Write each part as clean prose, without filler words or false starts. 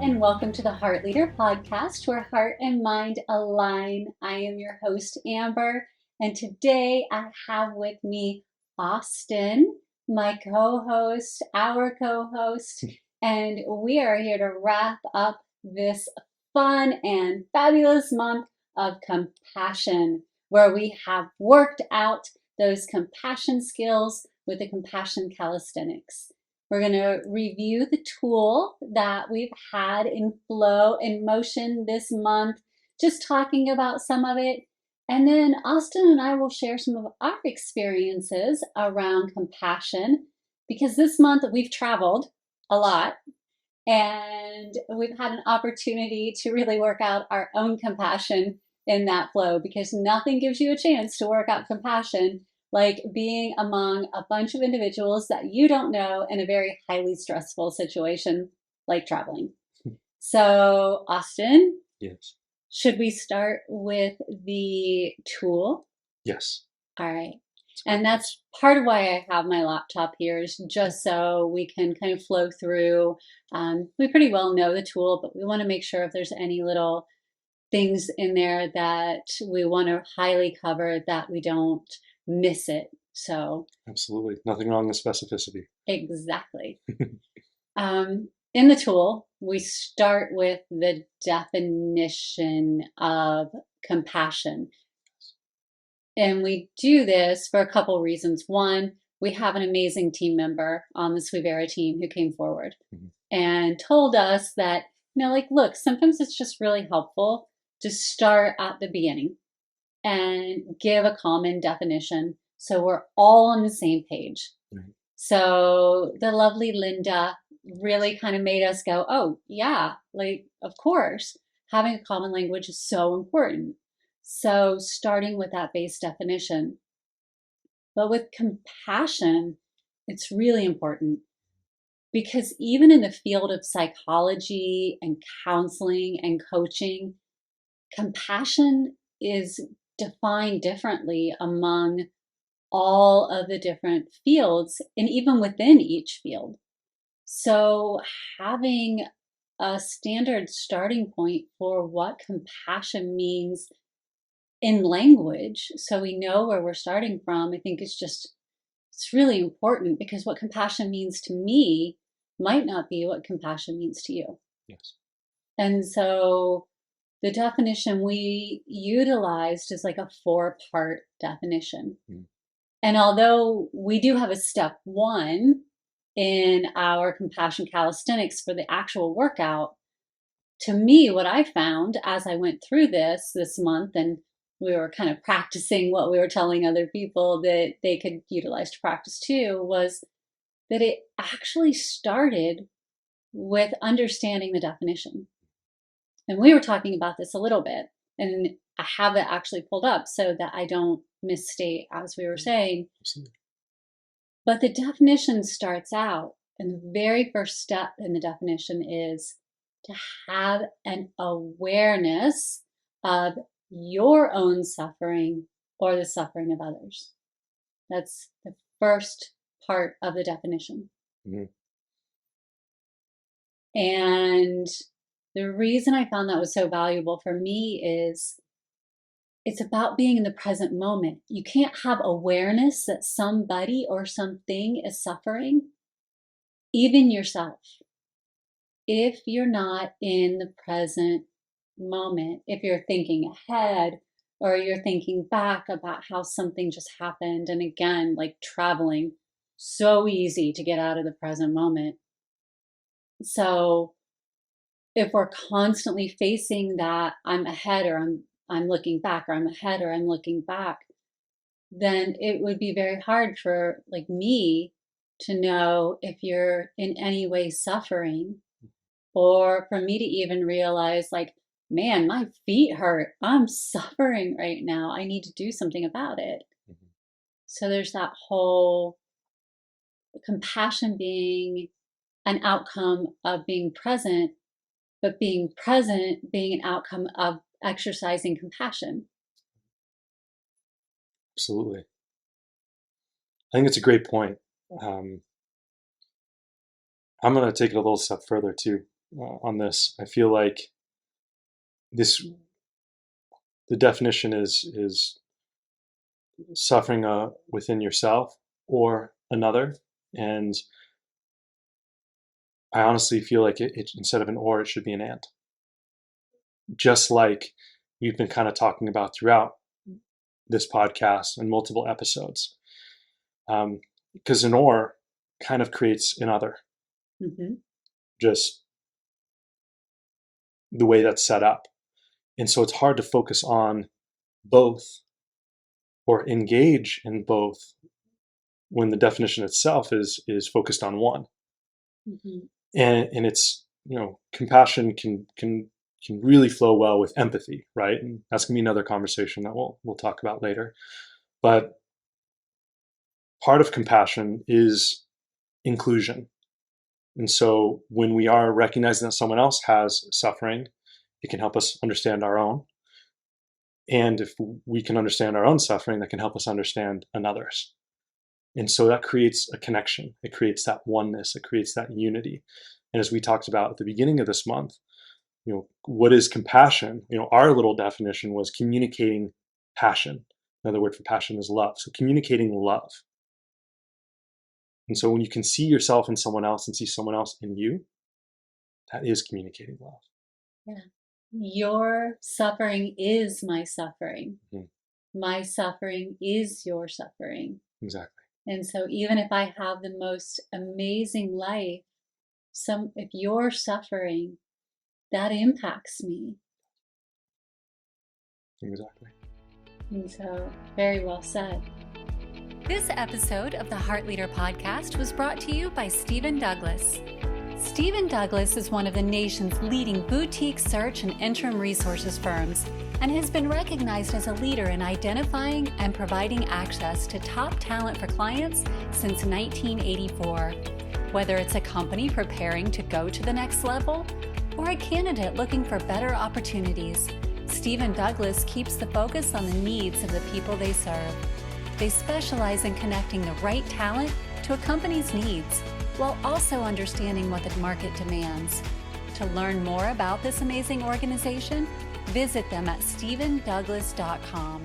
and welcome to the Heart Leader podcast, where heart and mind align. I am your host, Amber, and today I have with me Austin, my co-host, our co-host, and we are here to wrap up this fun and fabulous month of compassion, where we have worked out those compassion skills with the Compassion Calisthenics. We're going to review the tool that we've had in flow and motion this month, just talking about some of it. And then Austin and I will share some of our experiences around compassion, because this month we've traveled a lot and we've had an opportunity to really work out our own compassion in that flow, because nothing gives you a chance to work out compassion like being among a bunch of individuals that you don't know in a very highly stressful situation like traveling. So, Austin? Yes. Should we start with the tool? Yes. All right. And that's part of why I have my laptop here, is just so we can kind of flow through. We pretty well know the tool, but we want to make sure if there's any little things in there that we want to highly cover, that we don't miss it. So absolutely nothing wrong with specificity. Exactly. In the tool, we start with the definition of compassion. And we do this for a couple reasons. One, we have an amazing team member on the Swivera team who came forward and told us that, look, sometimes it's just really helpful to start at the beginning and give a common definition so we're all on the same page. So the lovely Linda really kind of made us go, oh yeah, of course, having a common language is so important. So starting with that base definition. But with compassion, it's really important, because even in the field of psychology and counseling and coaching, compassion is defined differently among all of the different fields and even within each field. So having a standard starting point for what compassion means in language, so we know where we're starting from, I think it's really important, because what compassion means to me might not be what compassion means to you. Yes. And so the definition we utilized is like a 4-part definition. And although we do have a step 1 in our Compassion Calisthenics for the actual workout, to me, what I found as I went through this month, and we were kind of practicing what we were telling other people that they could utilize to practice too, was that it actually started with understanding the definition. And we were talking about this a little bit, and I have it actually pulled up so that I don't misstate as we were saying. Absolutely. But the definition starts out, and the very first step in the definition is to have an awareness of your own suffering or the suffering of others. That's the first part of the definition. And the reason I found that was so valuable for me is it's about being in the present moment. You can't have awareness that somebody or something is suffering, even yourself, if you're not in the present moment. If you're thinking ahead or you're thinking back about how something just happened, and again, like traveling, so easy to get out of the present moment. So if we're constantly facing that I'm ahead or I'm looking back, or I'm ahead or I'm looking back, then it would be very hard for like me to know if you're in any way suffering, or for me to even realize like, man, my feet hurt. I'm suffering right now. I need to do something about it. So there's that whole compassion being an outcome of being present, but being present being an outcome of exercising compassion. Absolutely. I think it's a great point. I'm going to take it a little step further too. on this. I feel like this the definition is suffering within yourself or another, and I honestly feel like it instead of an or, it should be an and. Just like we've been kind of talking about throughout this podcast and multiple episodes, because an or kind of creates an other. Mm-hmm. Just the way that's set up. And so it's hard to focus on both or engage in both when the definition itself is focused on one. Mm-hmm. And it's, compassion can really flow well with empathy, right? And that's gonna be another conversation that we'll talk about later. But part of compassion is inclusion. And so when we are recognizing that someone else has suffering, it can help us understand our own. And if we can understand our own suffering, that can help us understand another's. And so that creates a connection. It creates that oneness. It creates that unity. And as we talked about at the beginning of this month, what is compassion? Our little definition was communicating passion. Another word for passion is love. So communicating love. And so when you can see yourself in someone else and see someone else in you, that is communicating love. Yeah. Your suffering is my suffering. Mm-hmm. My suffering is your suffering. Exactly. And so even if I have the most amazing life, if you're suffering, that impacts me. Exactly. And so, very well said. This episode of the Heart Leader podcast was brought to you by Stephen Douglas. Stephen Douglas is one of the nation's leading boutique search and interim resources firms and has been recognized as a leader in identifying and providing access to top talent for clients since 1984. Whether it's a company preparing to go to the next level or a candidate looking for better opportunities, Stephen Douglas keeps the focus on the needs of the people they serve. They specialize in connecting the right talent to a company's needs, while also understanding what the market demands. To learn more about this amazing organization, visit them at stephendouglas.com.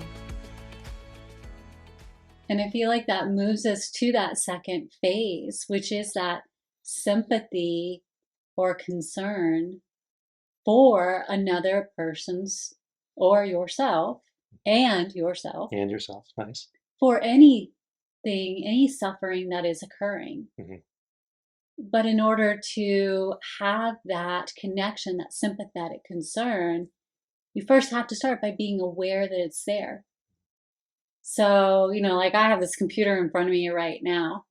And I feel like that moves us to that second phase, which is that sympathy or concern for another person's or yourself and yourself. And yourself, nice. For anything, any suffering that is occurring. Mm-hmm. But in order to have that connection, that sympathetic concern, you first have to start by being aware that it's there. So, like I have this computer in front of me right now.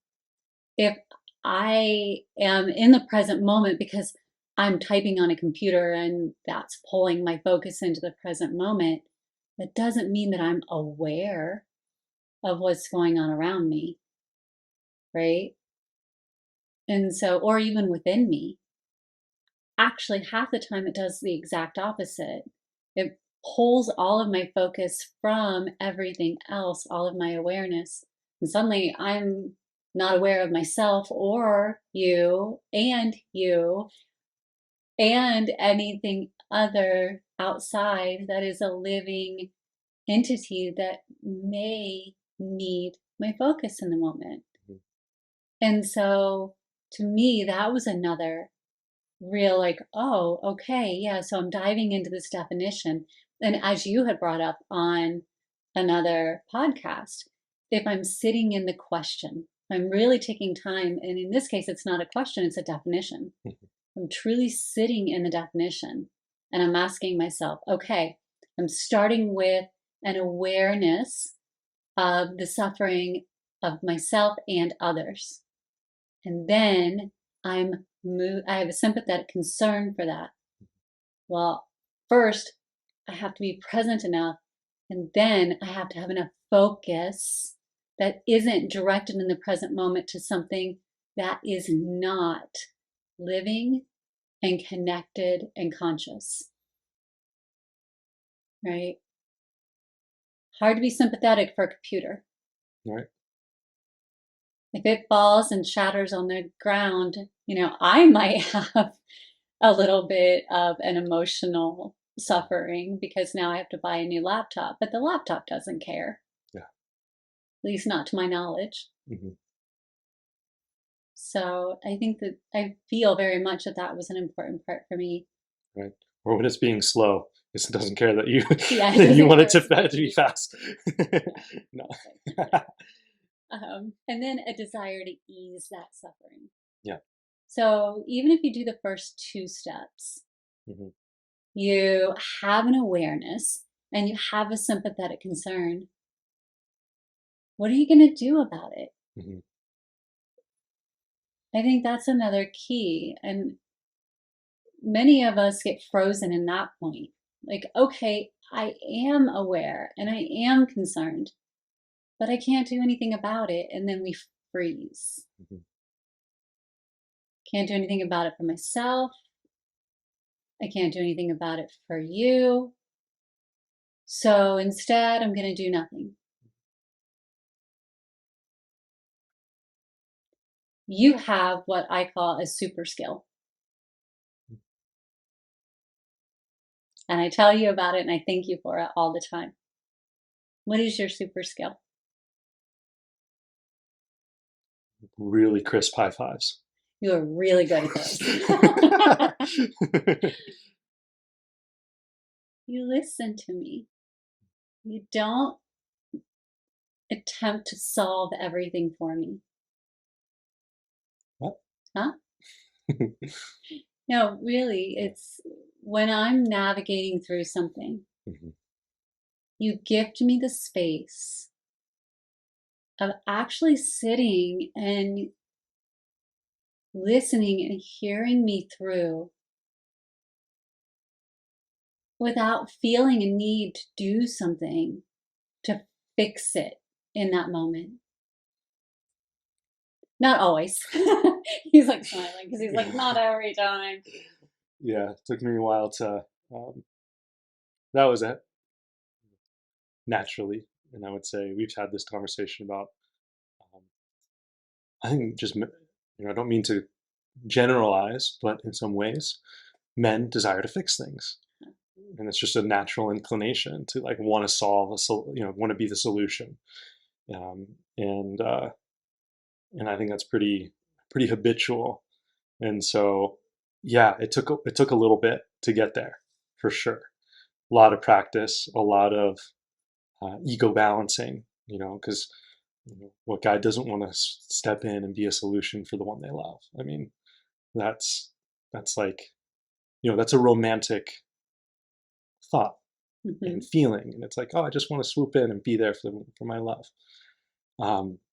If I am in the present moment because I'm typing on a computer and that's pulling my focus into the present moment, that doesn't mean that I'm aware of what's going on around me, right? And so, or even within me. Actually, half the time it does the exact opposite. It pulls all of my focus from everything else, all of my awareness. And suddenly I'm not aware of myself or you and anything other outside that is a living entity that may need my focus in the moment. Mm-hmm. And so to me, that was another real oh, okay, yeah, so I'm diving into this definition. And as you had brought up on another podcast, if I'm sitting in the question, I'm really taking time, and in this case, it's not a question, it's a definition. Mm-hmm. I'm truly sitting in the definition, and I'm asking myself, okay, I'm starting with an awareness of the suffering of myself and others. And then I have a sympathetic concern for that. Well, first, I have to be present enough, and then I have to have enough focus that isn't directed in the present moment to something that is not living and connected and conscious. Right? Hard to be sympathetic for a computer. Right. If it falls and shatters on the ground, I might have a little bit of an emotional suffering because now I have to buy a new laptop, but the laptop doesn't care. Yeah. At least not to my knowledge. Mm-hmm. So I think that I feel very much that that was an important part for me. Right. Or when it's being slow, it doesn't care that you Yeah, that you want it to be fast. No. And then a desire to ease that suffering. Yeah. So even if you do the first 2 steps, Mm-hmm. you have an awareness and you have a sympathetic concern. What are you going to do about it? Mm-hmm. I think that's another key. And many of us get frozen in that point. Like, okay, I am aware and I am concerned, but I can't do anything about it. And then we freeze. Mm-hmm. Can't do anything about it for myself. I can't do anything about it for you. So instead, I'm going to do nothing. You have what I call a super skill. And I tell you about it and I thank you for it all the time. What is your super skill? Really crisp high fives. You are really good at those. You listen to me. You don't attempt to solve everything for me. What? Huh? No, really, it's when I'm navigating through something, Mm-hmm. you gift me the space of actually sitting and listening and hearing me through without feeling a need to do something to fix it in that moment. Not always. He's like smiling because he's like, not every time. Yeah, it took me a while to, that was it, naturally. And I would say we've had this conversation about, um, I think just, I don't mean to generalize, but in some ways, men desire to fix things. And it's just a natural inclination to like want to solve want to be the solution. Um, and, uh, and I think that's pretty habitual. And so, yeah, it took a little bit to get there, for sure. A lot of practice, a lot of ego balancing, because what guy doesn't want to step in and be a solution for the one they love? I mean, that's like, that's a romantic thought and feeling, and it's like, oh, I just want to swoop in and be there for my love,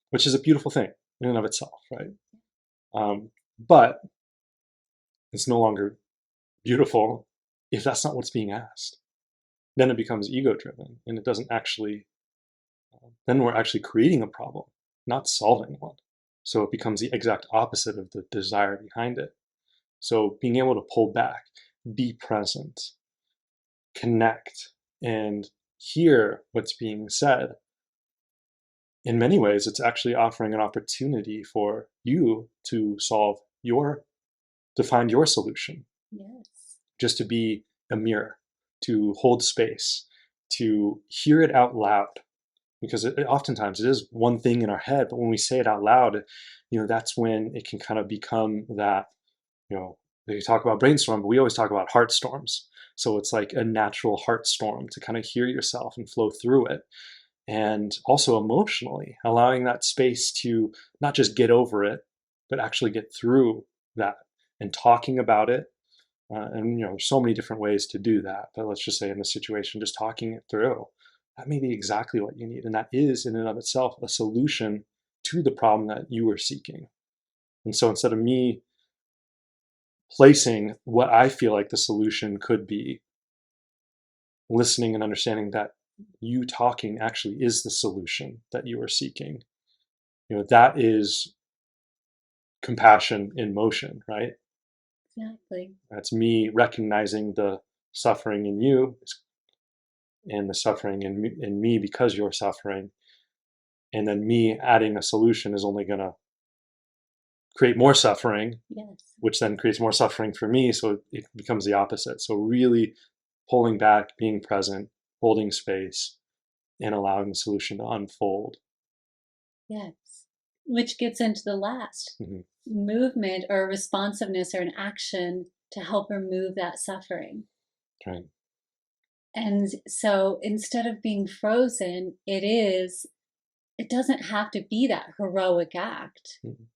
which is a beautiful thing in and of itself, right? But it's no longer beautiful if that's not what's being asked. Then it becomes ego driven, and it doesn't actually. Then we're actually creating a problem, not solving one. So it becomes the exact opposite of the desire behind it. So being able to pull back, be present, connect, and hear what's being said. In many ways, it's actually offering an opportunity for you to find your solution. Yes. Just to be a mirror, to hold space, to hear it out loud. Because oftentimes it is one thing in our head, but when we say it out loud, that's when it can kind of become that, they talk about brainstorm, but we always talk about heart storms. So it's like a natural heart storm to kind of hear yourself and flow through it. And also emotionally, allowing that space to not just get over it, but actually get through that and talking about it. And there's so many different ways to do that. But let's just say in this situation, just talking it through, that may be exactly what you need. And that is in and of itself a solution to the problem that you were seeking. And so instead of me placing what I feel like the solution could be, listening and understanding that you talking actually is the solution that you are seeking. That is compassion in motion, right? Exactly. That's me recognizing the suffering in you and the suffering in me because you're suffering. And then me adding a solution is only going to create more suffering, Yes. which then creates more suffering for me. So it becomes the opposite. So really pulling back, being present, holding space, and allowing the solution to unfold. Yes. Which gets into the last Mhm. movement or responsiveness or an action to help remove that suffering. Right. And so instead of being frozen, it doesn't have to be that heroic act. Mhm.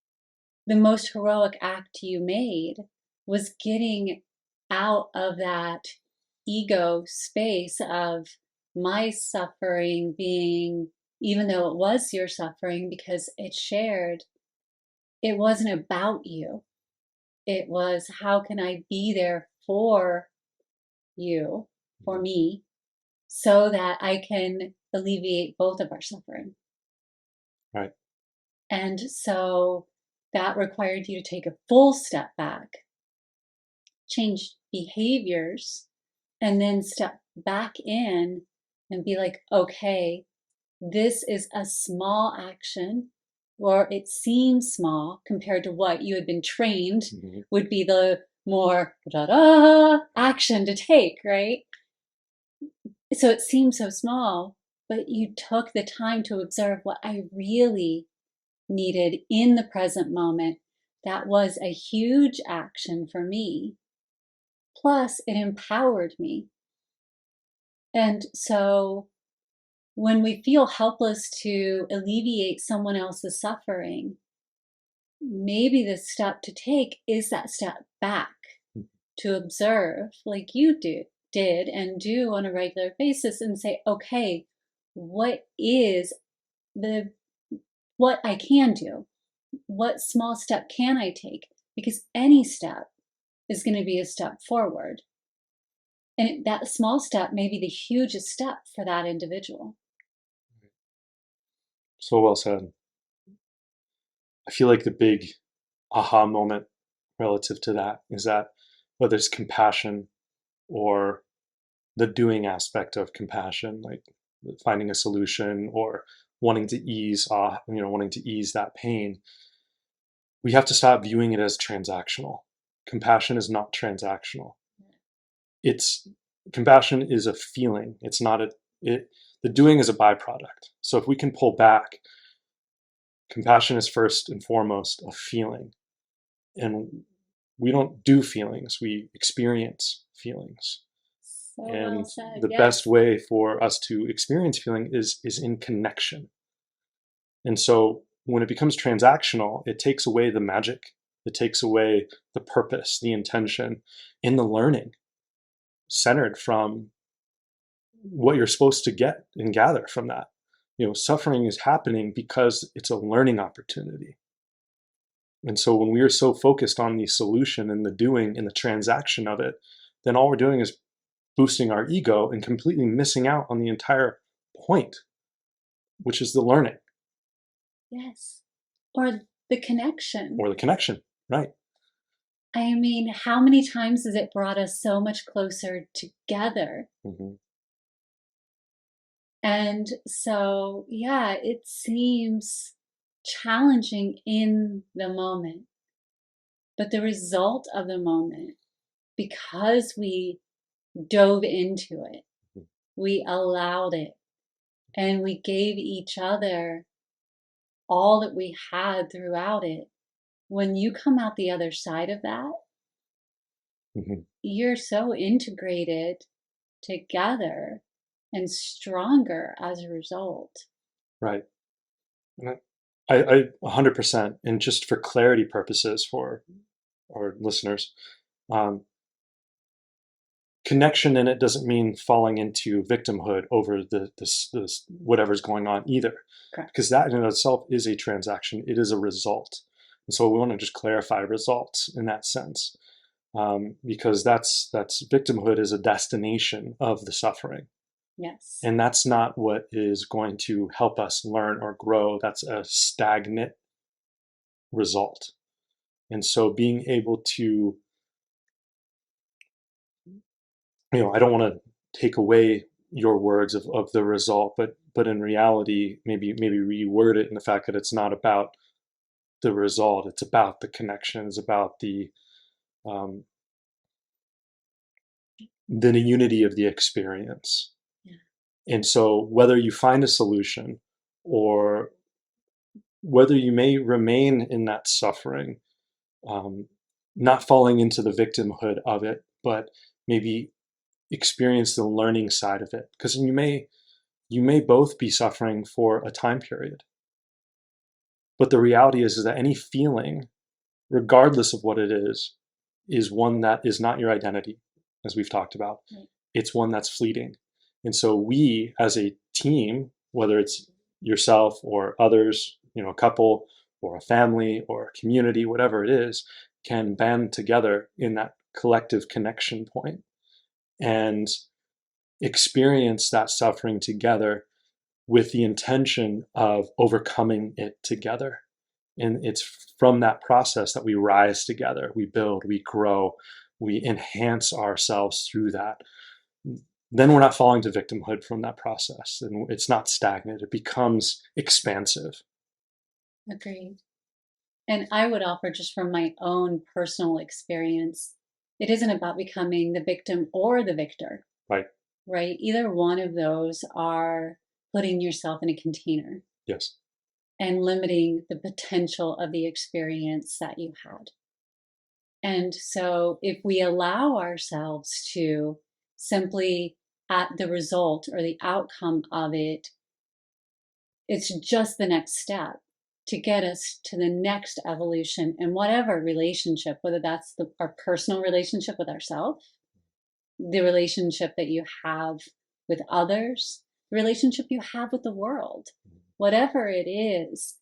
The most heroic act you made was getting out of that ego space of my suffering being, even though it was your suffering because it's shared, it wasn't about you. It was, how can I be there for you, for me, so that I can alleviate both of our suffering. Right. And so that required you to take a full step back, change behaviors, and then step back in and be like, okay, this is a small action, or it seems small compared to what you had been trained Mhm. would be the more da-da action to take, right? So it seemed so small, but you took the time to observe what I really needed in the present moment. That was a huge action for me. Plus, it empowered me. And so when we feel helpless to alleviate someone else's suffering, maybe the step to take is that step back to observe, like you did and do on a regular basis, and say, okay, what is what I can do? What small step can I take? Because any step is going to be a step forward. And that small step may be the hugest step for that individual. So well said. I feel like the big aha moment relative to that is that whether it's compassion or the doing aspect of compassion, like finding a solution or wanting to wanting to ease that pain, we have to stop viewing it as transactional. Compassion is not transactional. It's compassion is a feeling. It's not the doing is a byproduct. So if we can pull back, compassion is first and foremost a feeling. And we don't do feelings, we experience feelings. So well And said. the Yes. best way for us to experience feeling is in connection. And so when it becomes transactional, it takes away the magic, it takes away the purpose, the intention, and the learning centered from what you're supposed to get and gather from that. Suffering is happening because it's a learning opportunity. And so when we are so focused on the solution and the doing and the transaction of it, then all we're doing is boosting our ego and completely missing out on the entire point, which is the learning. Yes. Or the connection. Or the connection, right? I mean, how many times has it brought us so much closer together? Mm-hmm. And so, yeah, it seems challenging in the moment. But the result of the moment, because we dove into it, we allowed it, and we gave each other all that we had throughout it. When you come out the other side of that, Mm-hmm. you're so integrated together and stronger as a result. Right. And I 100%, and just for clarity purposes for our listeners, connection in it doesn't mean falling into victimhood over this whatever's going on either. Correct. Because that in and of itself is a transaction. It is a result. And so we want to just clarify results in that sense. Because that's victimhood is a destination of the suffering. Yes. And that's not what is going to help us learn or grow. That's a stagnant result. And so being able to, I don't want to take away your words of the result, but in reality, maybe reword it in the fact that it's not about the result. It's about the connection. It's about um, the unity of the experience. Yeah. And so whether you find a solution or whether you may remain in that suffering, not falling into the victimhood of it, but maybe experience the learning side of it, because you may both be suffering for a time period. But the reality is that any feeling, regardless of what it is one that is not your identity, as we've talked about. Right. It's one that's fleeting. And so we, as a team, whether it's yourself or others, a couple or a family or a community, whatever it is, can band together in that collective connection point and experience that suffering together with the intention of overcoming it together. And it's from that process that we rise together, we build, we grow, we enhance ourselves through that. Then we're not falling to victimhood from that process, and it's not stagnant. It becomes expansive. Agreed. And I would offer, just from my own personal experience, it isn't about becoming the victim or the victor. Right. Right? Either one of those are putting yourself in a container. Yes. And limiting the potential of the experience that you had. And so if we allow ourselves to simply, at the result or the outcome of it, it's just the next step to get us to the next evolution in whatever relationship, whether that's our personal relationship with ourselves, the relationship that you have with others, the relationship you have with the world, whatever it is.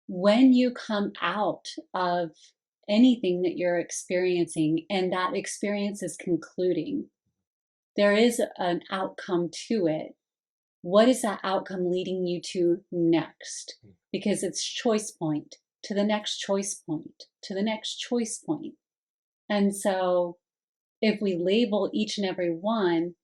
When you come out of anything that you're experiencing and that experience is concluding, there is an outcome to it. What is that outcome leading you to next? Because it's choice point to the next choice point to the next choice point. And so if we label each and every one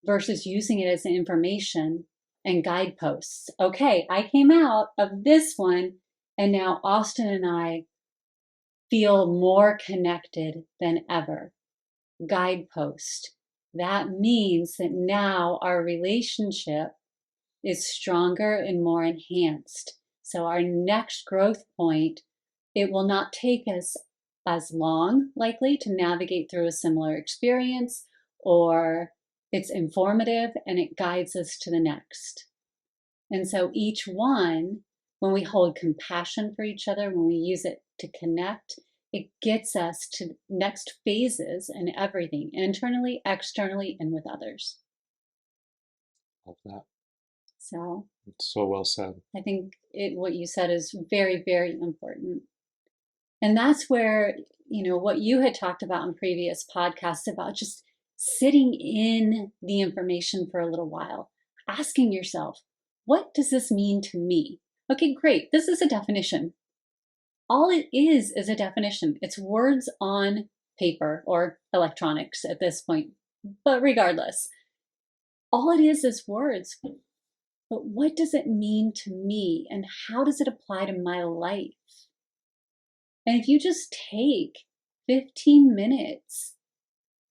versus using it as information and guideposts, okay, I came out of this one, and now Austin and I feel more connected than ever. Guidepost. That means that now our relationship is stronger and more enhanced. So our next growth point, it will not take us as long, likely, to navigate through a similar experience, or it's informative and it guides us to the next. And so each one, when we hold compassion for each other, when we use it to connect, it gets us to next phases and everything, internally, externally, and with others. Love that. So it's so well said. I think what you said is very, very important. And that's where, what you had talked about in previous podcasts about just sitting in the information for a little while, asking yourself, what does this mean to me? Okay, great. This is a definition. All it is a definition. It's words on paper or electronics at this point. But regardless, all it is words. But what does it mean to me, and how does it apply to my life? And if you just take 15 minutes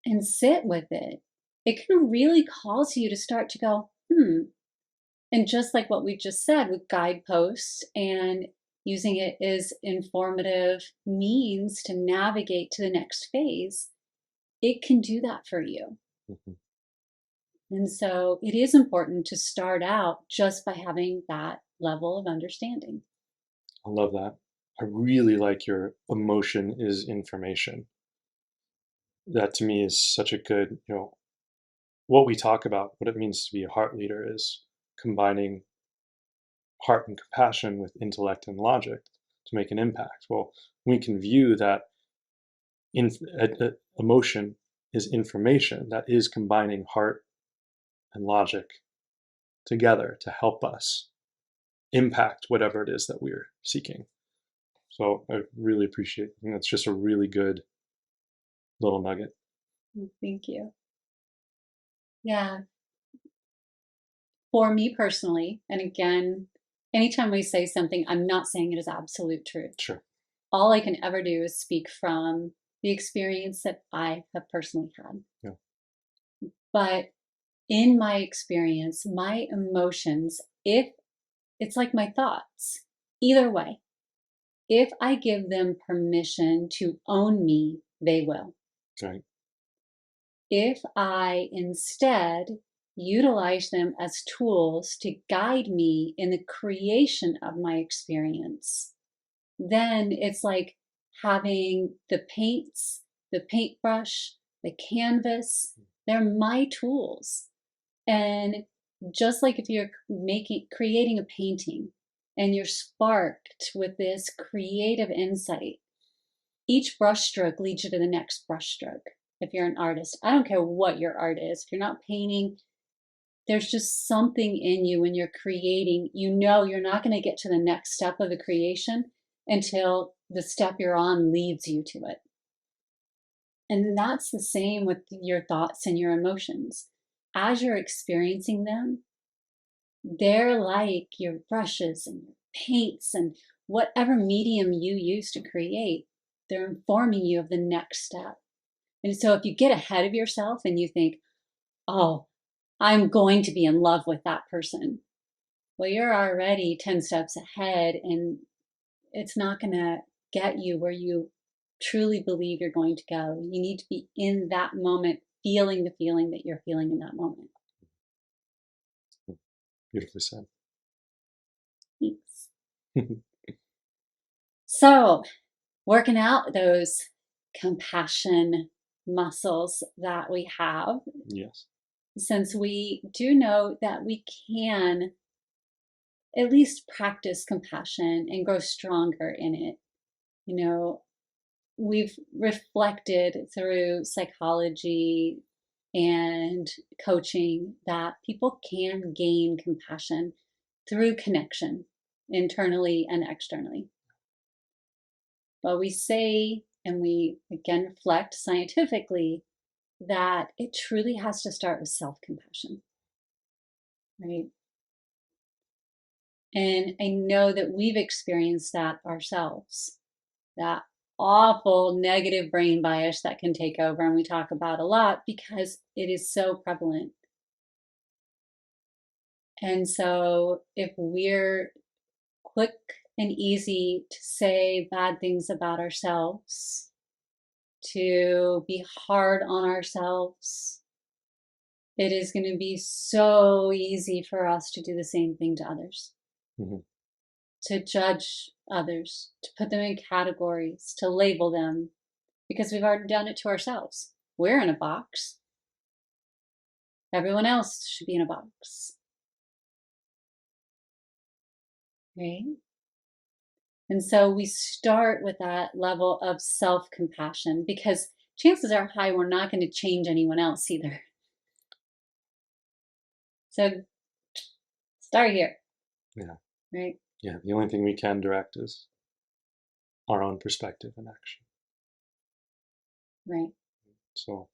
and sit with it, it can really cause you to start to go, And just like what we just said with guideposts and using it as informative means to navigate to the next phase, it can do that for you. Mm-hmm. And so it is important to start out just by having that level of understanding. I love that. I really like your emotion is information. That to me is such a good, what we talk about, what it means to be a heart leader is combining heart and compassion with intellect and logic to make an impact. Well, we can view that emotion is information that is combining heart and logic together to help us impact whatever it is that we're seeking. So I really appreciate it. That's just a really good little nugget. Thank you. Yeah. For me personally, and again, anytime we say something, I'm not saying it is absolute truth. Sure. All I can ever do is speak from the experience that I have personally had. Yeah. But in my experience, my emotions, if it's like my thoughts, either way, if I give them permission to own me, they will. Right. If I instead utilize them as tools to guide me in the creation of my experience, then it's like having the paints, the paintbrush, the canvas, they're my tools. And just like if you're creating a painting and you're sparked with this creative insight, each brushstroke leads you to the next brushstroke. If you're an artist, I don't care what your art is. If you're not painting, there's just something in you when you're creating. You know you're not going to get to the next step of the creation until the step you're on leads you to it. And that's the same with your thoughts and your emotions. As you're experiencing them, they're like your brushes and your paints and whatever medium you use to create, they're informing you of the next step. And so if you get ahead of yourself and you think, oh, I'm going to be in love with that person, well, you're already 10 steps ahead, and it's not going to get you where you truly believe you're going to go. You need to be in that moment, feeling the feeling that you're feeling in that moment. Beautifully said. Thanks. So, working out those compassion muscles that we have, Yes. since we do know that we can at least practice compassion and grow stronger in it. You know, we've reflected through psychology and coaching that people can gain compassion through connection, internally and externally. But we say, and we again reflect scientifically, that it truly has to start with self-compassion, right? And I know that we've experienced that ourselves, that awful negative brain bias that can take over, and we talk about a lot because it is so prevalent. And so if we're quick and easy to say bad things about ourselves, to be hard on ourselves, it is going to be so easy for us to do the same thing to others. Mm-hmm. To judge others, to put them in categories, to label them, because we've already done it to ourselves. We're in a box. Everyone else should be in a box. Right? And so we start with that level of self-compassion, because chances are high we're not going to change anyone else either. So start here. Yeah. Right? Yeah. The only thing we can direct is our own perspective and action. Right. So,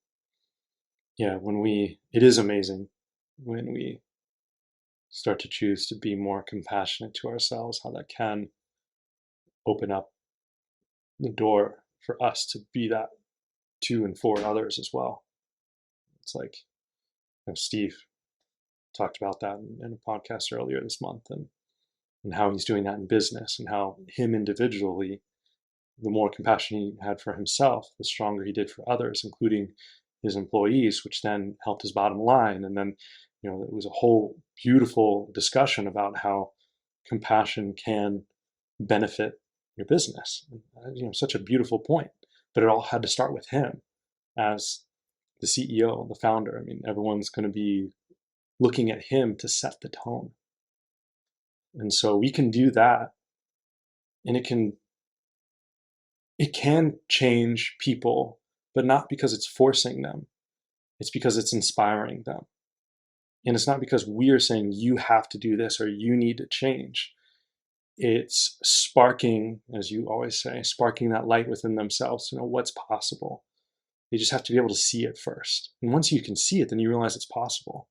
yeah, it is amazing when we start to choose to be more compassionate to ourselves, how that can open up the door for us to be that to and for others as well. It's like, Steve talked about that in a podcast earlier this month, and how he's doing that in business, and how him individually, the more compassion he had for himself, the stronger he did for others, including his employees, which then helped his bottom line. And then, it was a whole beautiful discussion about how compassion can benefit your business. Such a beautiful point. But it all had to start with him as the CEO, the founder. I mean, everyone's going to be looking at him to set the tone. And so we can do that, and it can change people, but not because it's forcing them. It's because it's inspiring them. And it's not because we are saying you have to do this or you need to change. It's sparking, as you always say, sparking that light within themselves to know what's possible. They just have to be able to see it first. And once you can see it, then you realize it's possible.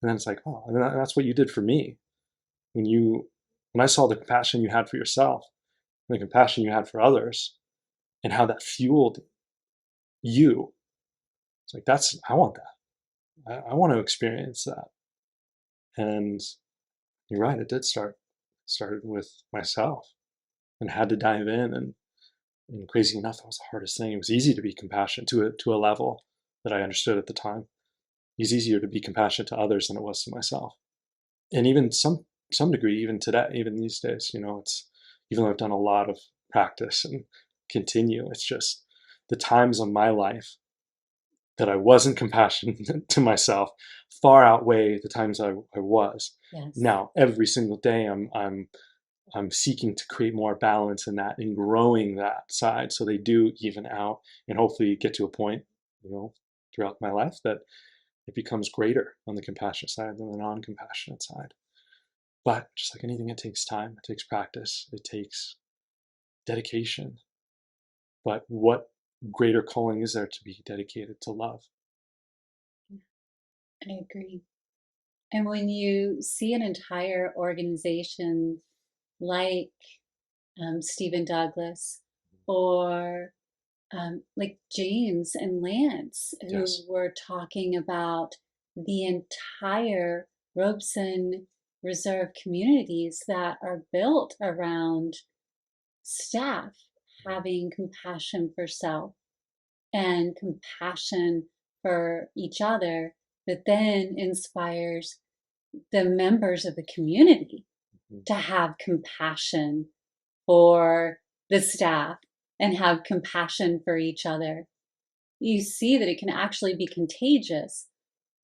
And then it's like, oh, and that's what you did for me. When you when I saw the compassion you had for yourself, the compassion you had for others, and how that fueled you, it's like, I want that. I want to experience that. And you're right, it did started with myself, and had to dive in. And crazy enough, that was the hardest thing. It was easy to be compassionate to a level that I understood at the time. It was easier to be compassionate to others than it was to myself. And even some degree, even today, even these days, it's, even though I've done a lot of practice and continue, it's just the times of my life that I wasn't compassionate to myself far outweigh the times I was. Yes. Now, every single day, I'm seeking to create more balance in that and growing that side, so they do even out, and hopefully get to a point, throughout my life, that it becomes greater on the compassionate side than the non-compassionate side. But just like anything, it takes time, it takes practice, it takes dedication. But what greater calling is there to be dedicated to love? I agree. And when you see an entire organization like Stephen Douglas, or like James and Lance, who Yes. were talking about the entire Robeson Reserve communities that are built around staff having compassion for self and compassion for each other, that then inspires the members of the community to have compassion for the staff and have compassion for each other. You see that it can actually be contagious,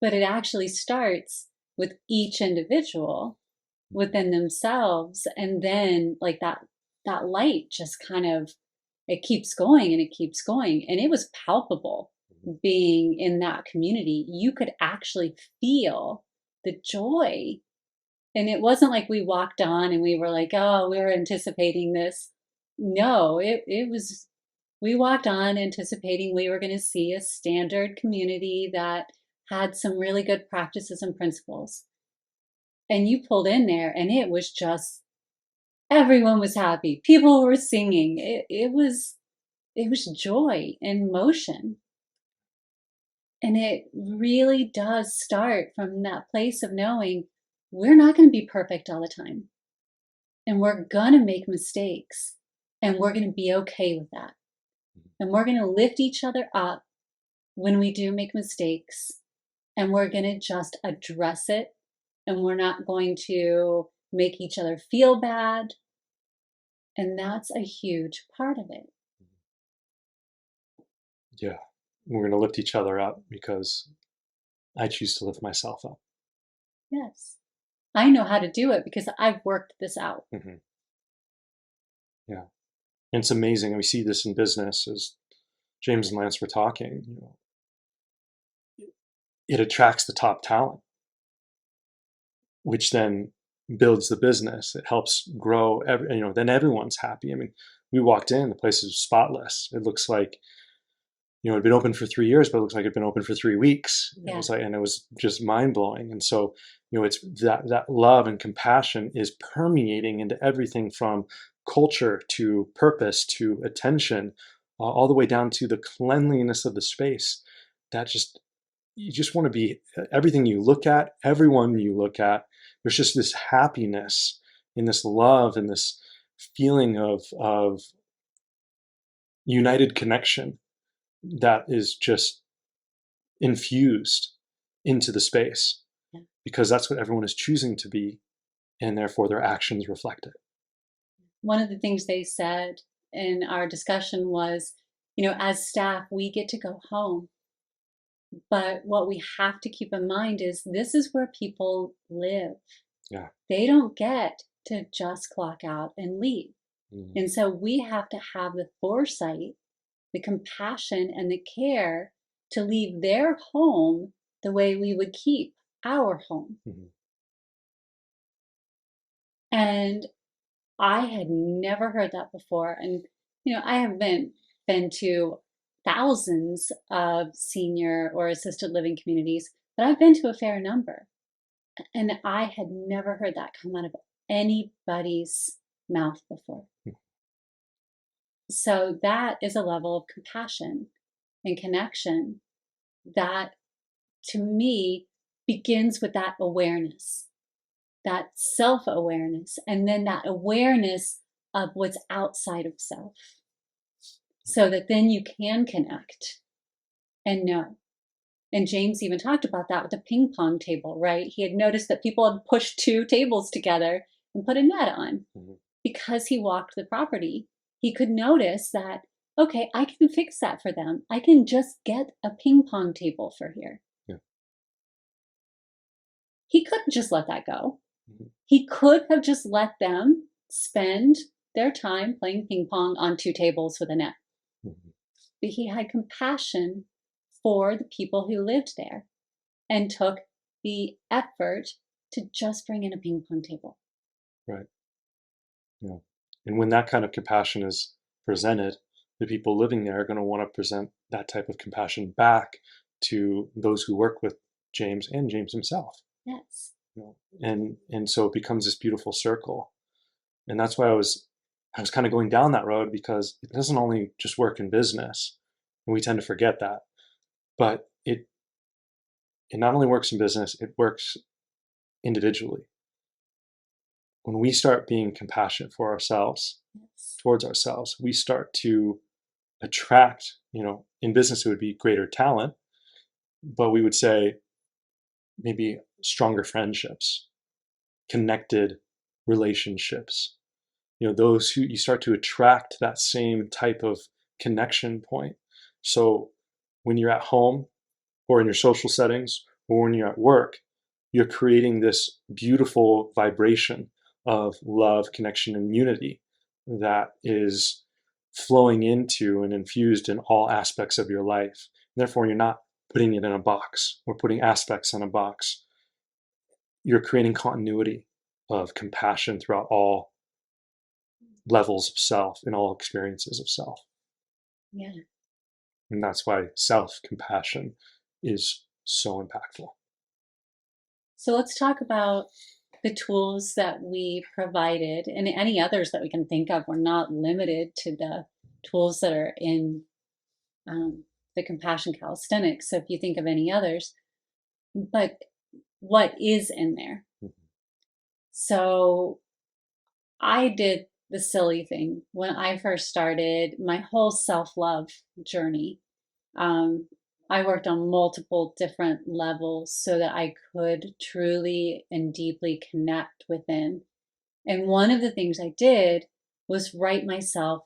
but it actually starts with each individual within themselves. And then like that light just kind of, it keeps going and it keeps going. And it was palpable being in that community. You could actually feel the joy. And it wasn't like we walked on and we were like, oh, we were anticipating this. No, it was, we walked on anticipating we were going to see a standard community that had some really good practices and principles. And you pulled in there and it was just, everyone was happy. People were singing. It was joy in motion. And it really does start from that place of knowing we're not going to be perfect all the time. And we're going to make mistakes. And we're going to be okay with that. And we're going to lift each other up when we do make mistakes. And we're going to just address it. And we're not going to make each other feel bad. And that's a huge part of it. Yeah. We're going to lift each other up because I choose to lift myself up. Yes. I know how to do it because I've worked this out. Mm-hmm. Yeah. And it's amazing. We see this in business, as James and Lance were talking. It attracts the top talent, which then builds the business. It helps grow. Then everyone's happy. I mean, we walked in, the place is spotless. It looks like, it'd been open for 3 years, but it looks like it'd been open for 3 weeks. Yeah. And it was just mind blowing. And so, it's that love and compassion is permeating into everything from culture to purpose to attention, all the way down to the cleanliness of the space. You just want to be, everything you look at, everyone you look at, there's just this happiness and this love and this feeling of united connection that is just infused into the space, because that's what everyone is choosing to be, and therefore their actions reflect it. One of the things they said in our discussion was, as staff, we get to go home. But what we have to keep in mind is this is where people live. Yeah. They don't get to just clock out and leave. Mm-hmm. And so we have to have the foresight, the compassion, and the care to leave their home the way we would keep our home. Mm-hmm. And I had never heard that before. And, I have been to thousands of senior or assisted living communities, but I've been to a fair number. And I had never heard that come out of anybody's mouth before. So that is a level of compassion and connection that, to me, begins with that awareness, that self-awareness, and then that awareness of what's outside of self, so that then you can connect and know. And James even talked about that with the ping pong table, right? He had noticed that people had pushed 2 tables together and put a net on. Because he walked the property, he could notice that, okay, I can fix that for them. I can just get a ping pong table for here. Yeah. He couldn't just let that go. He could have just let them spend their time playing ping pong on 2 tables with a net. But he had compassion for the people who lived there and took the effort to just bring in a ping pong table. Right. Yeah. And when that kind of compassion is presented, the people living there are going to want to present that type of compassion back to those who work with James and James himself. Yes. And so it becomes this beautiful circle. And that's why I was kind of going down that road, because it doesn't only just work in business, and we tend to forget that, but it not only works in business, it works individually. When we start being compassionate for ourselves, towards ourselves, we start to attract, in business it would be greater talent, but we would say maybe stronger friendships, connected relationships, those who you start to attract that same type of connection point. So when you're at home or in your social settings or when you're at work, you're creating this beautiful vibration of love, connection, and unity that is flowing into and infused in all aspects of your life. Therefore, you're not putting it in a box or putting aspects in a box. You're creating continuity of compassion throughout all levels of self and all experiences of self. Yeah. And that's why self-compassion is so impactful. So let's talk about the tools that we provided and any others that we can think of. We're not limited to the tools that are in the Compassion Calisthenics. So if you think of any others, but what is in there? So I did the silly thing when I first started my whole self-love journey. I worked on multiple different levels so that I could truly and deeply connect within. And one of the things I did was write myself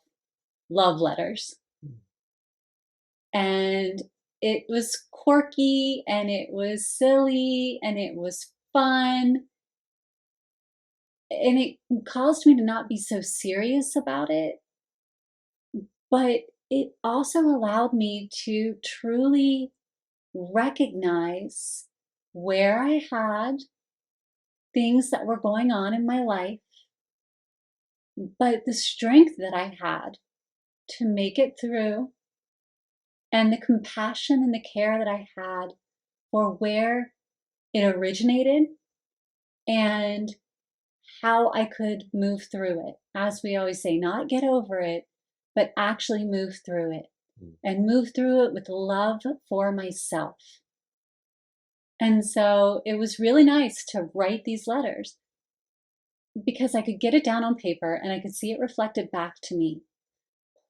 love letters. And it was quirky and it was silly and it was fun. And it caused me to not be so serious about it. But it also allowed me to truly recognize where I had things that were going on in my life, but the strength that I had to make it through, and the compassion and the care that I had for where it originated and how I could move through it. As we always say, not get over it, but actually move through it, and move through it with love for myself. And so it was really nice to write these letters because I could get it down on paper and I could see it reflected back to me.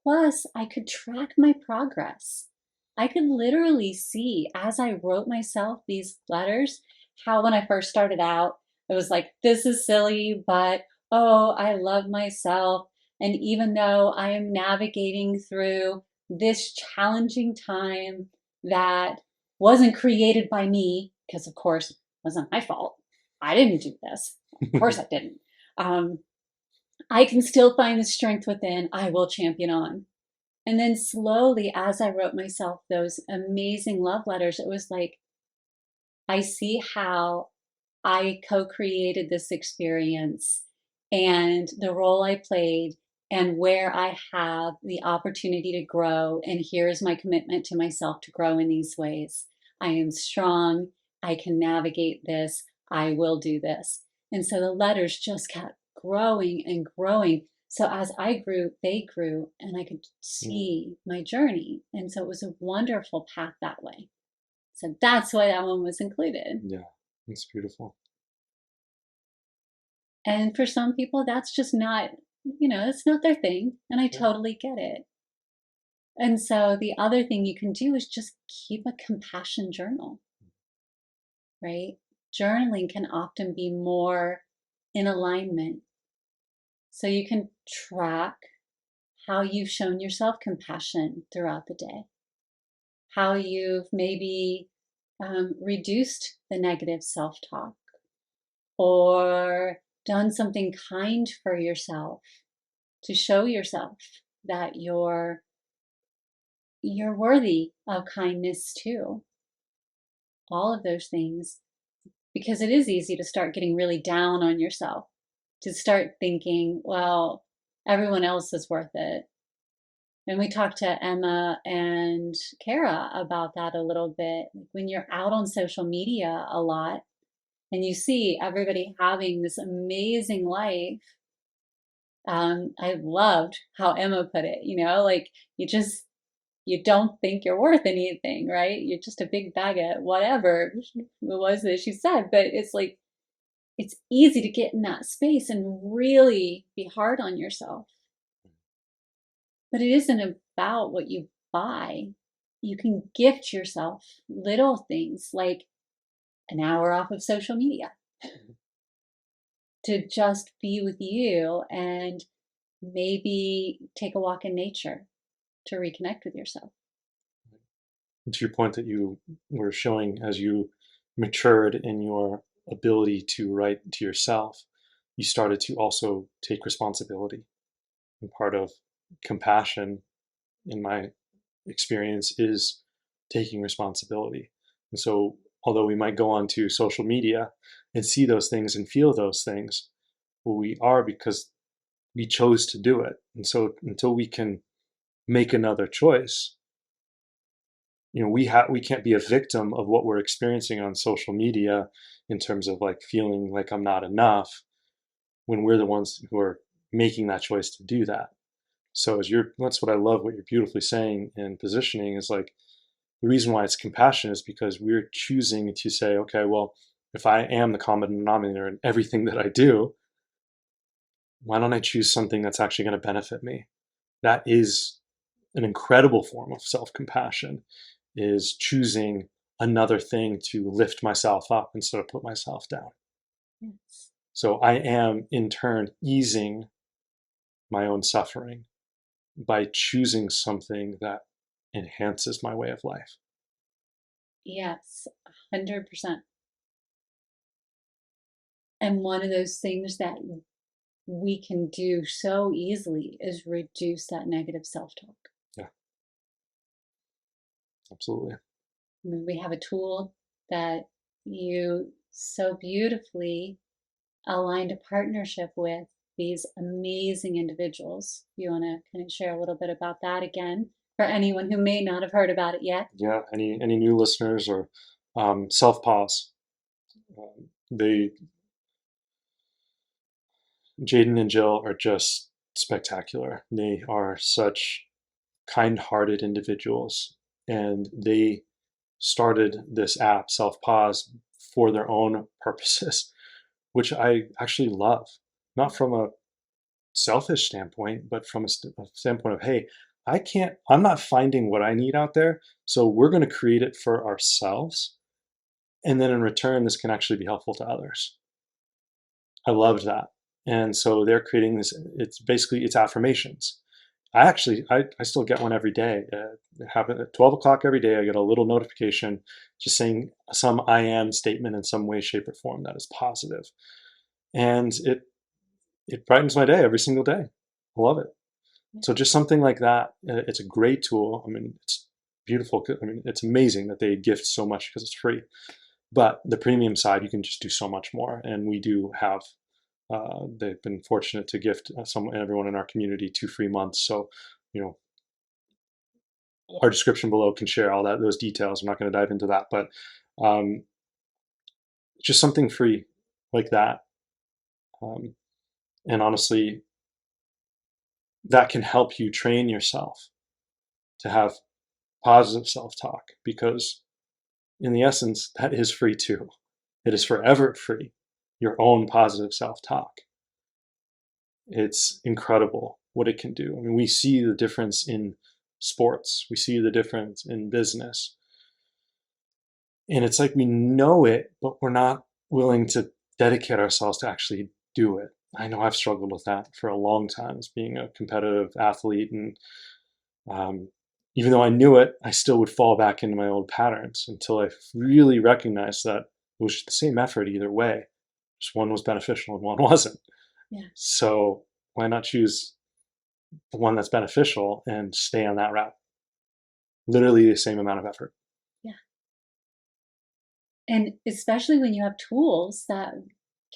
Plus, I could track my progress. I could literally see as I wrote myself these letters, how when I first started out, it was like, this is silly, but oh, I love myself. And even though I am navigating through this challenging time that wasn't created by me, because of course it wasn't my fault. I didn't do this. Of course I didn't. I can still find the strength within. I will champion on. And then slowly, as I wrote myself those amazing love letters, it was like, I see how I co-created this experience and the role I played and where I have the opportunity to grow. And here's my commitment to myself to grow in these ways. I am strong. I can navigate this. I will do this. And so the letters just kept growing and growing. So as I grew, they grew, and I could see my journey. And so it was a wonderful path that way. So that's why that one was included. Yeah, it's beautiful. And for some people, that's just not, it's not their thing. And I totally get it. And so the other thing you can do is just keep a compassion journal, right? Journaling can often be more in alignment. So you can track how you've shown yourself compassion throughout the day, how you've maybe reduced the negative self-talk or done something kind for yourself to show yourself that you're worthy of kindness too. All of those things, because it is easy to start getting really down on yourself, to start thinking, well, everyone else is worth it. And we talked to Emma and Kara about that a little bit. When you're out on social media a lot and you see everybody having this amazing life, I loved how Emma put it, like you don't think you're worth anything, right? You're just a big bag of whatever it was that she said. But it's like, it's easy to get in that space and really be hard on yourself. But it isn't about what you buy. You can gift yourself little things like an hour off of social media to just be with you and maybe take a walk in nature to reconnect with yourself. And to your point that you were showing as you matured in your ability to write to yourself, you started to also take responsibility. And part of compassion, in my experience, is taking responsibility. And so, although we might go onto social media and see those things and feel those things, well, we are because we chose to do it. And so, until we can make another choice, we can't be a victim of what we're experiencing on social media in terms of like feeling like I'm not enough, when we're the ones who are making that choice to do that. So that's what I love, what you're beautifully saying and positioning is like, the reason why it's compassion is because we're choosing to say, okay, well, if I am the common denominator in everything that I do, why don't I choose something that's actually going to benefit me? That is an incredible form of self-compassion, is choosing another thing to lift myself up instead of put myself down. Yes. So I am in turn easing my own suffering by choosing something that enhances my way of life. Yes, 100%. And one of those things that we can do so easily is reduce that negative self-talk. Yeah, absolutely. I mean, we have a tool that you so beautifully aligned a partnership with these amazing individuals. You want to kind of share a little bit about that again for anyone who may not have heard about it yet? Yeah, any new listeners or self-pause. Jaden and Jill are just spectacular. They are such kind-hearted individuals, and they started this app, Self-Pause, for their own purposes, which I actually love. Not from a selfish standpoint, but from a standpoint of, hey, I'm not finding what I need out there, so we're going to create it for ourselves. And then in return, this can actually be helpful to others. I loved that. And so they're creating this, it's affirmations. I still get one every day. Happen at 12 o'clock every day. I get a little notification just saying some I am statement in some way, shape, or form that is positive. And it brightens my day every single day. I love it. So just something like that. It's a great tool. I mean, it's beautiful. I mean, it's amazing that they gift so much because it's free. But the premium side, you can just do so much more. And we do have, they've been fortunate to gift everyone in our community 2 free months. So, our description below can share all those details. I'm not going to dive into that, but just something free like that. And honestly, that can help you train yourself to have positive self-talk, because in the essence, that is free too. It is forever free. Your own positive self-talk. It's incredible what it can do. I mean, we see the difference in sports. We see the difference in business. And it's like we know it, but we're not willing to dedicate ourselves to actually do it. I know I've struggled with that for a long time as being a competitive athlete. And even though I knew it, I still would fall back into my old patterns until I really recognized that it was the same effort either way. Just one was beneficial and one wasn't. Yeah. So why not choose the one that's beneficial and stay on that route? Literally the same amount of effort. Yeah. And especially when you have tools that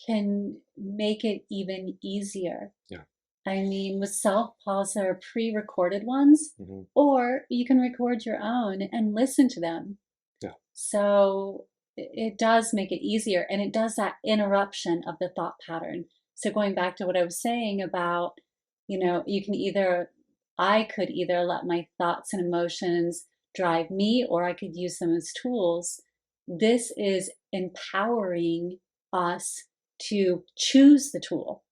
can make it even easier. Yeah. I mean, with self-pause, there are pre-recorded ones, Mm-hmm. or you can record your own and listen to them. Yeah. So it does make it easier, and it does that interruption of the thought pattern. So going back to what I was saying about, you can I could either let my thoughts and emotions drive me, or I could use them as tools. This is empowering us to choose the tool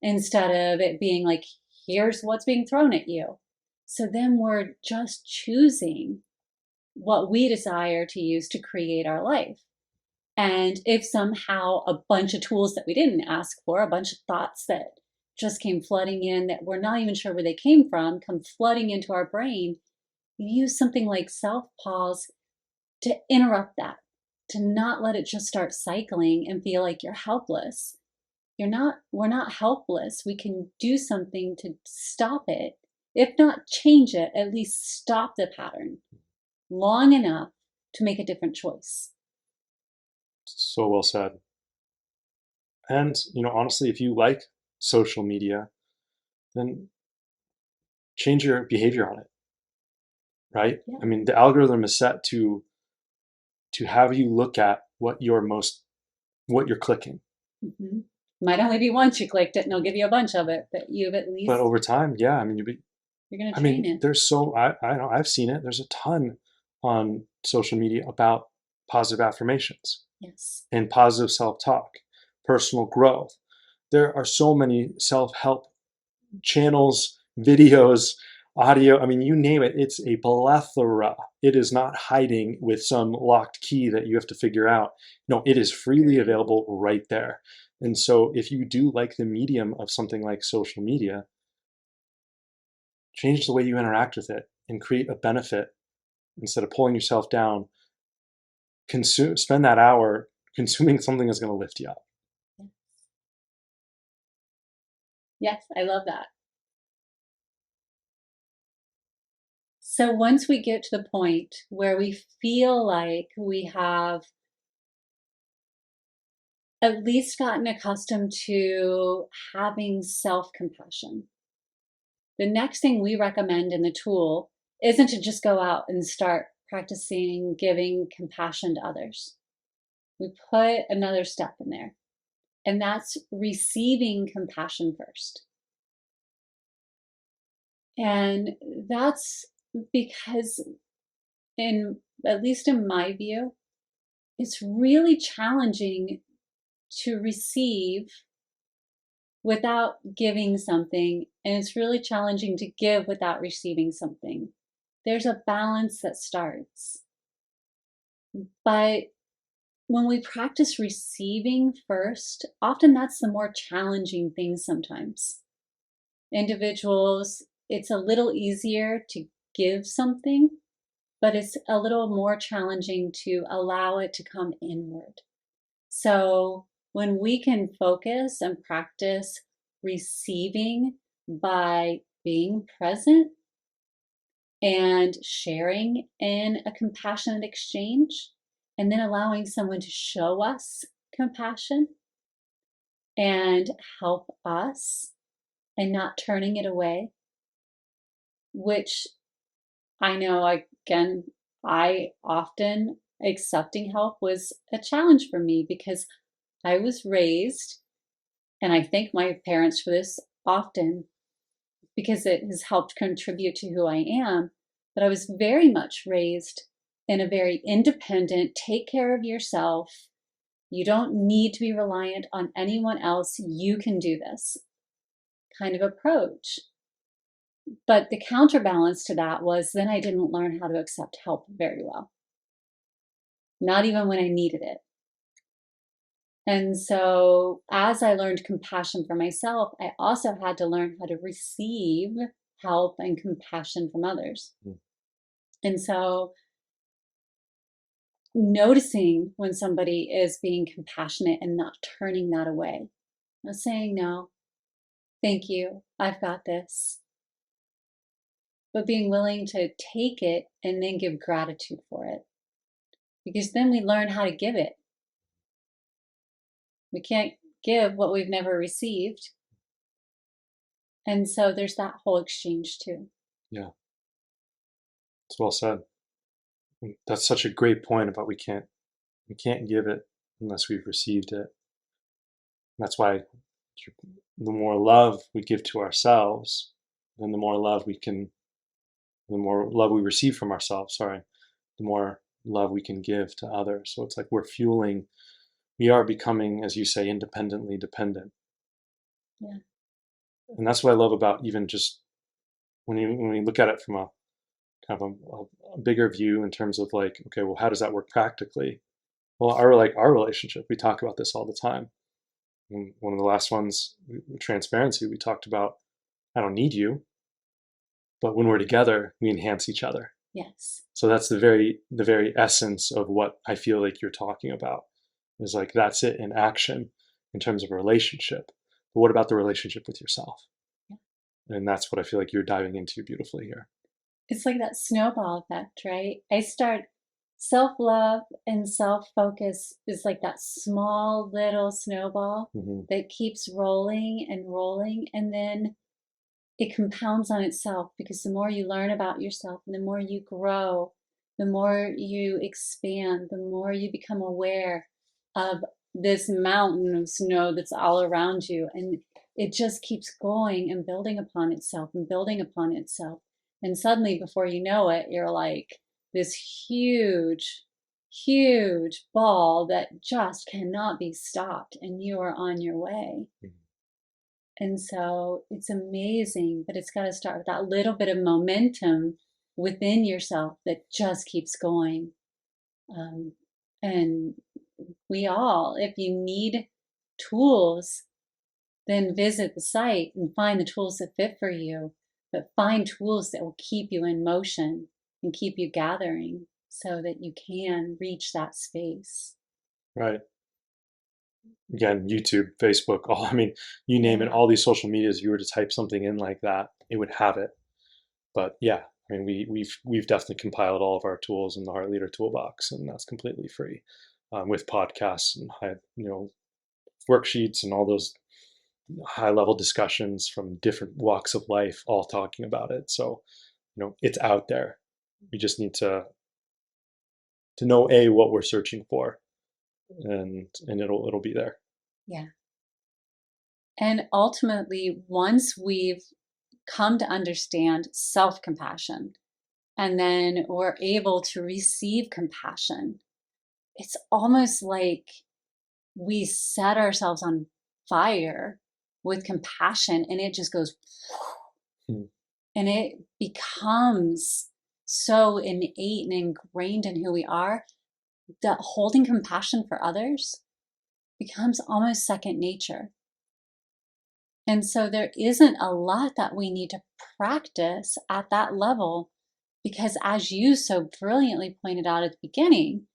instead of it being like, here's what's being thrown at you. So then we're just choosing what we desire to use to create our life. And if somehow a bunch of tools that we didn't ask for, a bunch of thoughts that just came flooding in that we're not even sure where they came from, come flooding into our brain, you use something like self-pause to interrupt that, to not let it just start cycling and feel like you're helpless. We're not helpless. We can do something to stop it. If not change it, at least stop the pattern long enough to make a different choice. So well said. And, honestly, if you like social media, then change your behavior on it, right? Yeah. I mean, the algorithm is set to have you look at what you're clicking. Mm-hmm. Might only be once you clicked it and they'll give you a bunch of it, but you've at least. But over time, yeah, I mean, you're going to train it. There's I know I've seen it. There's a ton on social media about positive affirmations. Yes. And positive self-talk, personal growth. There are so many self-help channels, videos, audio. I mean, you name it, it's a plethora. It is not hiding with some locked key that you have to figure out. No, it is freely available right there. And so if you do like the medium of something like social media, change the way you interact with it and create a benefit instead of pulling yourself down. Spend that hour consuming something that's going to lift you up. Yes, I love that. So once we get to the point where we feel like we have at least gotten accustomed to having self-compassion, the next thing we recommend in the tool isn't to just go out and start practicing giving compassion to others. We put another step in there, and that's receiving compassion first. And that's because, at least in my view, it's really challenging to receive without giving something, and it's really challenging to give without receiving something. There's a balance that starts. But when we practice receiving first, often that's the more challenging thing sometimes. Individuals, it's a little easier to give something, but it's a little more challenging to allow it to come inward. So when we can focus and practice receiving by being present and sharing in a compassionate exchange, and then allowing someone to show us compassion and help us and not turning it away, which I know, again, I often accepting help was a challenge for me because I was raised And I thank my parents for this often because it has helped contribute to who I am. But I was very much raised in a very independent, take care of yourself. You don't need to be reliant on anyone else. You can do this kind of approach. But the counterbalance to that was then I didn't learn how to accept help very well, not even when I needed it. And so as I learned compassion for myself, I also had to learn how to receive help and compassion from others. Mm. And so noticing when somebody is being compassionate and not turning that away, not saying, no, thank you, I've got this, but being willing to take it and then give gratitude for it. Because then we learn how to give it. We can't give what we've never received. And so there's that whole exchange too. Yeah. It's well said. That's such a great point about we can't give it unless we've received it. That's why the more love we give to ourselves, then the more love we receive from ourselves, the more love we can give to others. So it's like we are becoming, as you say, independently dependent. Yeah. And that's what I love about even just when you look at it from a kind of a bigger view in terms of like, okay, well, how does that work practically? Well, our relationship, we talk about this all the time. And one of the last ones, transparency, we talked about, I don't need you, but when we're together, we enhance each other. Yes. So that's the very essence of what I feel like you're talking about. Is like, that's it in action in terms of a relationship. But what about the relationship with yourself? Yeah. And that's what I feel like you're diving into beautifully here. It's like that snowball effect, right? I start self-love and self-focus is like that small little snowball that keeps rolling and rolling. And then it compounds on itself because the more you learn about yourself and the more you grow, the more you expand, the more you become aware of this mountain of snow that's all around you. And it just keeps going and building upon itself and building upon itself. And suddenly, before you know it, you're like this huge, huge ball that just cannot be stopped, and you are on your way. And so it's amazing, but it's got to start with that little bit of momentum within yourself that just keeps going. And we all, if you need tools, then visit the site and find the tools that fit for you, but find tools that will keep you in motion and keep you gathering so that you can reach that space. Right. Again, YouTube, Facebook, you name it, all these social medias, you were to type something in like that, it would have it. But yeah, we've definitely compiled all of our tools in the Heart Leader Toolbox, and that's completely free, with podcasts and worksheets and all those high level discussions from different walks of life, all talking about it. So, it's out there. We just need to know what we're searching for, and it'll be there. Yeah. And ultimately, once we've come to understand self-compassion, and then we're able to receive compassion, it's almost like we set ourselves on fire with compassion and it just goes and it becomes so innate and ingrained in who we are that holding compassion for others becomes almost second nature. And so there isn't a lot that we need to practice at that level, because as you so brilliantly pointed out at the beginning,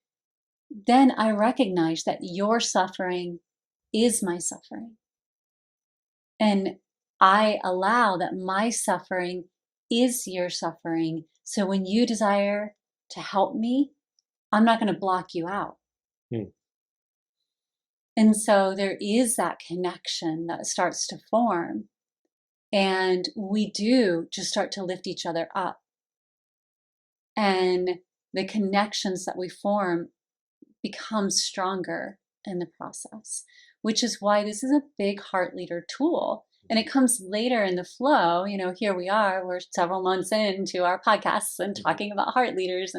then I recognize that your suffering is my suffering. And I allow that my suffering is your suffering. So when you desire to help me, I'm not going to block you out. And so there is that connection that starts to form. And we do just start to lift each other up. And the connections that we form become stronger in the process. which is why this is a big heart leader tool. And it comes later in the flow. Here we are, we're several months into our podcasts and talking about heart leaders.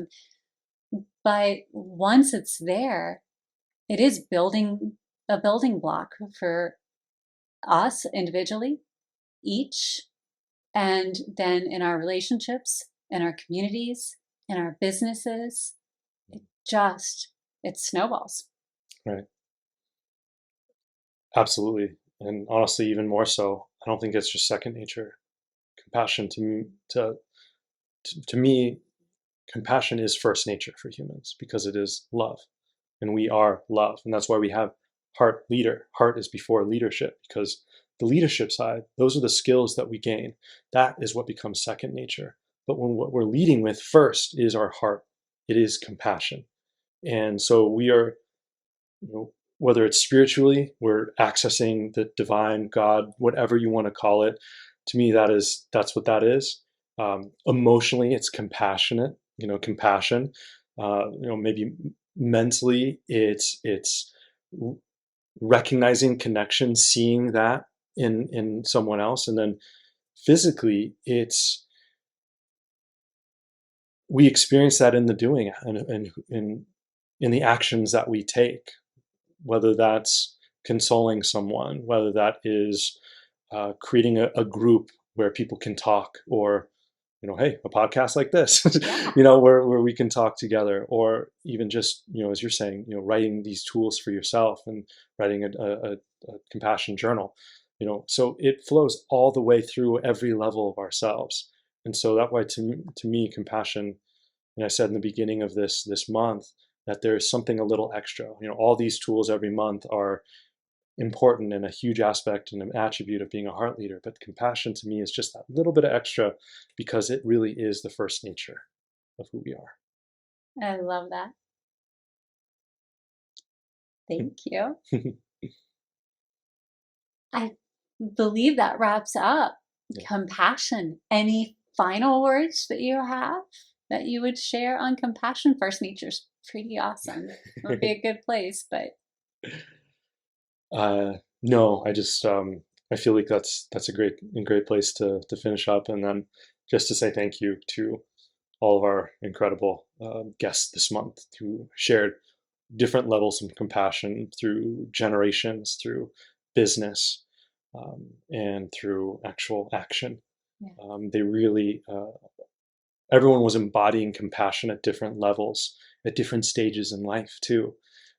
But once it's there, it is building a building block for us individually, each, and then in our relationships, in our communities, in our businesses. It snowballs. Right. Absolutely. And honestly, even more so, I don't think it's just second nature. Compassion to me, compassion is first nature for humans because it is love, and we are love. And that's why we have heart leader. Heart is before leadership, because the leadership side, those are the skills that we gain. That is what becomes second nature. But what we're leading with first is our heart. It is compassion. And so we are, whether it's spiritually, we're accessing the divine, God, whatever you want to call it. To me, that's what that is. Emotionally, it's compassionate, compassion. Maybe mentally, it's recognizing connection, seeing that in someone else. And then physically, we experience that in the doing and in the actions that we take, whether that's consoling someone, whether that is creating a group where people can talk, or hey, a podcast like this, where we can talk together, or even just, as you're saying, writing these tools for yourself and writing a compassion journal, so it flows all the way through every level of ourselves. And so that way, to me, compassion, and I said in the beginning of this month, that there's something a little extra. All these tools every month are important and a huge aspect and an attribute of being a heart leader. But compassion to me is just that little bit of extra, because it really is the first nature of who we are. I love that. Thank you. I believe that wraps up compassion. Any final words that you have that you would share on compassion? First nature's pretty awesome. It would be a good place, but no, I just I feel like that's a great place to finish up, and then just to say thank you to all of our incredible guests this month who shared different levels of compassion through generations, through business, and through actual action. They really, everyone was embodying compassion at different levels, at different stages in life too.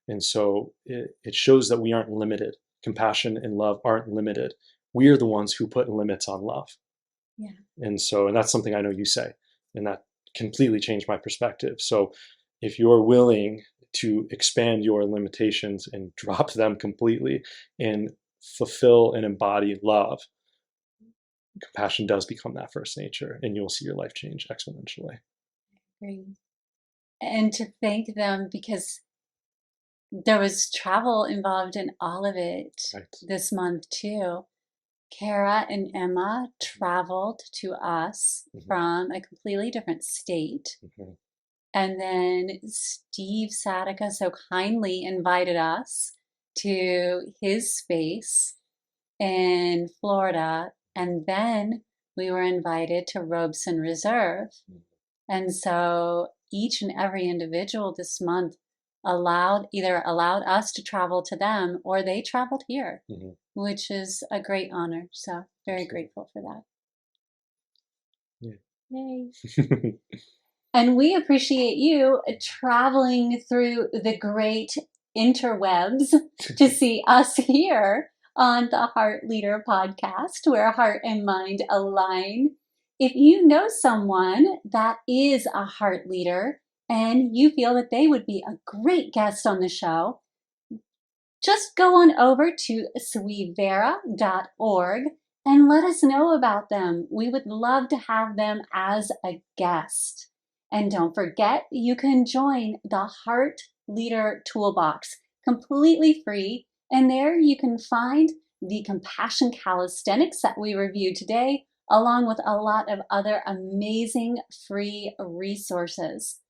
And so it shows that we aren't limited. Compassion and love aren't limited. We are the ones who put limits on love. Yeah. And that's something I know you say, and that completely changed my perspective. So if you're willing to expand your limitations and drop them completely and fulfill and embody love, compassion does become that first nature, and you'll see your life change exponentially. Great. And to thank them, because there was travel involved in all of it this month too. Kara and Emma traveled to us from a completely different state. And then Steve Sadika so kindly invited us to his space in Florida. And then we were invited to Robeson Reserve. And so each and every individual this month either allowed us to travel to them, or they traveled here, which is a great honor. So very grateful for that. Yay. And we appreciate you traveling through the great interwebs to see us here on the Heart Leader podcast, where heart and mind align. If you know someone that is a heart leader and you feel that they would be a great guest on the show, just go on over to swivera.org and let us know about them. We would love to have them as a guest. And don't forget, you can join the Heart Leader Toolbox completely free. And there you can find the Compassion Calisthenics that we reviewed today, along with a lot of other amazing free resources.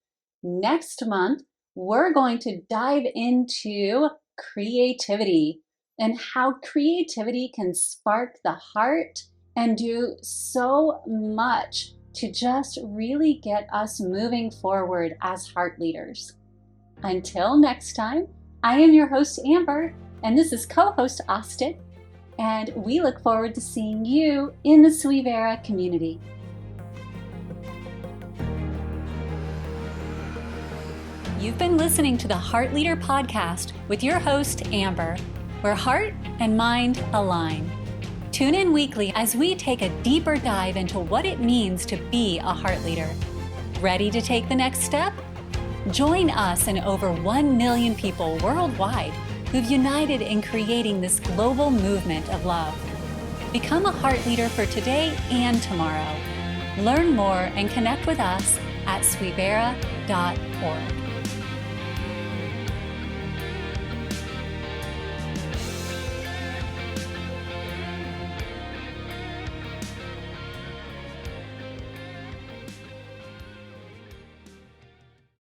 Next month, we're going to dive into creativity. and how creativity can spark the heart and do so much to just really get us moving forward as heart leaders. Until next time, I am your host, Amber, and this is co-host Austin, and we look forward to seeing you in the Suivera community. You've been listening to the Heart Leader Podcast with your host, Amber, where heart and mind align. Tune in weekly as we take a deeper dive into what it means to be a heart leader. Ready to take the next step? Join us and over 1 million people worldwide who've united in creating this global movement of love. Become a heart leader for today and tomorrow. Learn more and connect with us at suivera.org.